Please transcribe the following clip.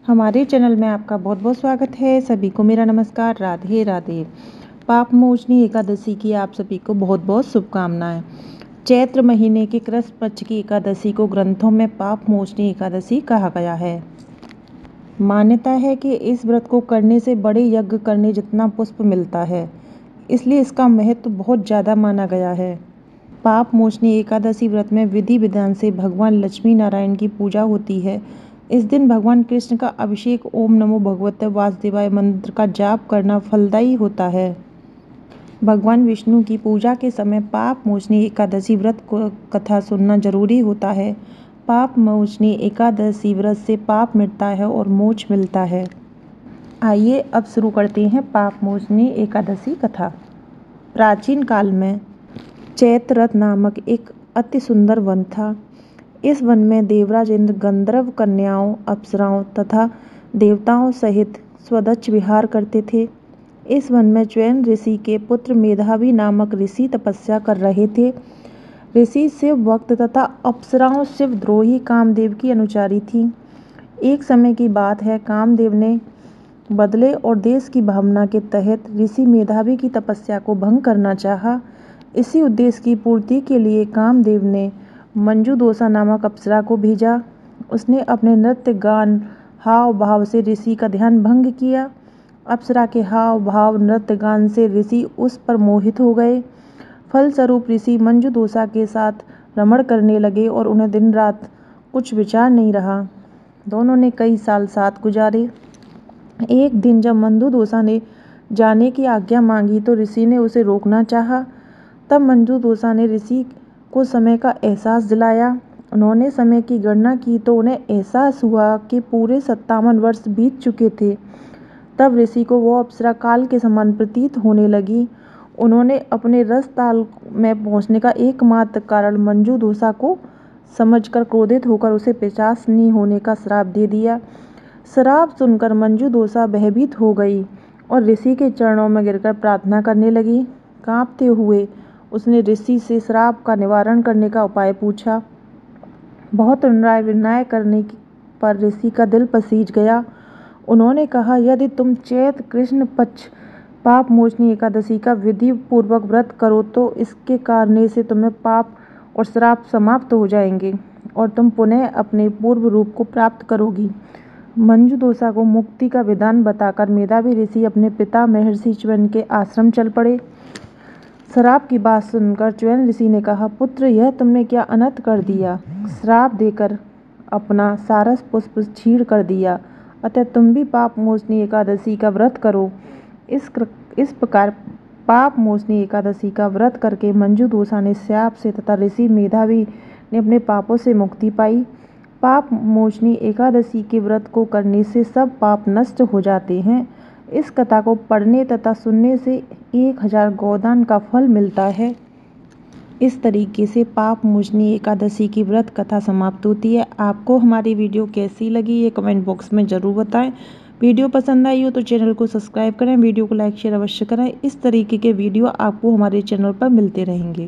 हमारे चैनल में आपका बहुत बहुत स्वागत है। सभी को मेरा नमस्कार, राधे राधे। पाप मोचनी एकादशी की आप सभी को बहुत बहुत शुभकामनाएं। चैत्र महीने के कृष्ण पक्ष की एकादशी को ग्रंथों में पाप मोचनी एकादशी कहा गया है। मान्यता है कि इस व्रत को करने से बड़े यज्ञ करने जितना पुष्प मिलता है, इसलिए इसका महत्व बहुत ज़्यादा माना गया है। पाप मोचनी एकादशी व्रत में विधि विधान से भगवान लक्ष्मी नारायण की पूजा होती है। इस दिन भगवान कृष्ण का अभिषेक ओम नमो भगवते वासुदेवाय मंत्र का जाप करना फलदायी होता है। भगवान विष्णु की पूजा के समय पाप मोचनी एकादशी व्रत को कथा सुनना जरूरी होता है। पाप मोचनी एकादशी व्रत से पाप मिटता है और मोक्ष मिलता है। आइए अब शुरू करते हैं पाप मोचनी एकादशी कथा। प्राचीन काल में चैत्ररथ नामक एक अति सुंदर वन था। इस वन में देवराज इंद्र गंधर्व कन्याओं, अप्सराओं तथा देवताओं सहित स्वदच्छ विहार करते थे। इस वन में च्यवन ऋषि के पुत्र मेधावी नामक ऋषि तपस्या कर रहे थे। ऋषि शिव भक्त तथा अप्सराओं शिवद्रोही कामदेव की अनुचारी थीं। एक समय की बात है, कामदेव ने बदले और देश की भावना के तहत ऋषि मेधावी की तपस्या को भंग करना चाहा। इसी उद्देश्य की पूर्ति के लिए कामदेव ने मंजूदोसा नामक अप्सरा को भेजा। उसने अपने नृत्य गान हाव भाव से ऋषि का ध्यान भंग किया। अप्सरा के हाव भाव नृत्य गान से ऋषि उस पर मोहित हो गए। फलस्वरूप ऋषि मंजूदोसा के साथ रमण करने लगे और उन्हें दिन रात कुछ विचार नहीं रहा। दोनों ने कई साल साथ गुजारे। एक दिन जब मंजूदोसा ने जाने की आज्ञा मांगी तो ऋषि ने उसे रोकना चाहा। तब मंजूदोसा ने ऋषि को समय का एहसास दिलाया। उन्होंने समय की गणना की तो उन्हें एहसास हुआ कि पूरे 57 वर्ष बीत चुके थे। तब ऋषि को वो अप्सरा काल के समान प्रतीत होने लगी। उन्होंने अपने रस ताल में पहुंचने का एकमात्र कारण मंजूदोसा को समझकर क्रोधित होकर उसे पिशाचिनी होने का श्राप दे दिया। श्राप सुनकर मंजूदोसा भयभीत हो गई और ऋषि के चरणों में गिरकर प्रार्थना करने लगी। कांपते हुए उसने ऋषि से श्राप का निवारण करने का उपाय पूछा। बहुत अनुनय विनय करने पर ऋषि का दिल पसीज गया। उन्होंने कहा, यदि तुम चैत्र कृष्ण पक्ष पाप मोचनी एकादशी का विधि पूर्वक व्रत करो तो इसके करने से तुम्हें पाप और श्राप समाप्त हो जाएंगे और तुम पुनः अपने पूर्व रूप को प्राप्त करोगी। मंजूदोसा को मुक्ति का विधान बताकर मेधावी ऋषि अपने पिता महर्षि च्यवन के आश्रम चल पड़े। श्राप की बात सुनकर च्यवन ऋषि ने कहा, पुत्र, यह तुमने क्या अनर्थ कर दिया। श्राप देकर अपना सारस पुष्प छीण कर दिया। अतः तुम भी पाप मोचनी एकादशी का व्रत करो। इस प्रकार पाप मोचनी एकादशी का व्रत करके मंजूदोसा ने श्राप से तथा ऋषि मेधावी ने अपने पापों से मुक्ति पाई। पाप मोचनी एकादशी के व्रत को करने से सब पाप नष्ट हो जाते हैं। इस कथा को पढ़ने तथा सुनने से 1000 गोदान का फल मिलता है। इस तरीके से पाप मोचनी एकादशी की व्रत कथा समाप्त होती है। आपको हमारी वीडियो कैसी लगी ये कमेंट बॉक्स में ज़रूर बताएं। वीडियो पसंद आई हो तो चैनल को सब्सक्राइब करें, वीडियो को लाइक शेयर अवश्य करें। इस तरीके के वीडियो आपको हमारे चैनल पर मिलते रहेंगे।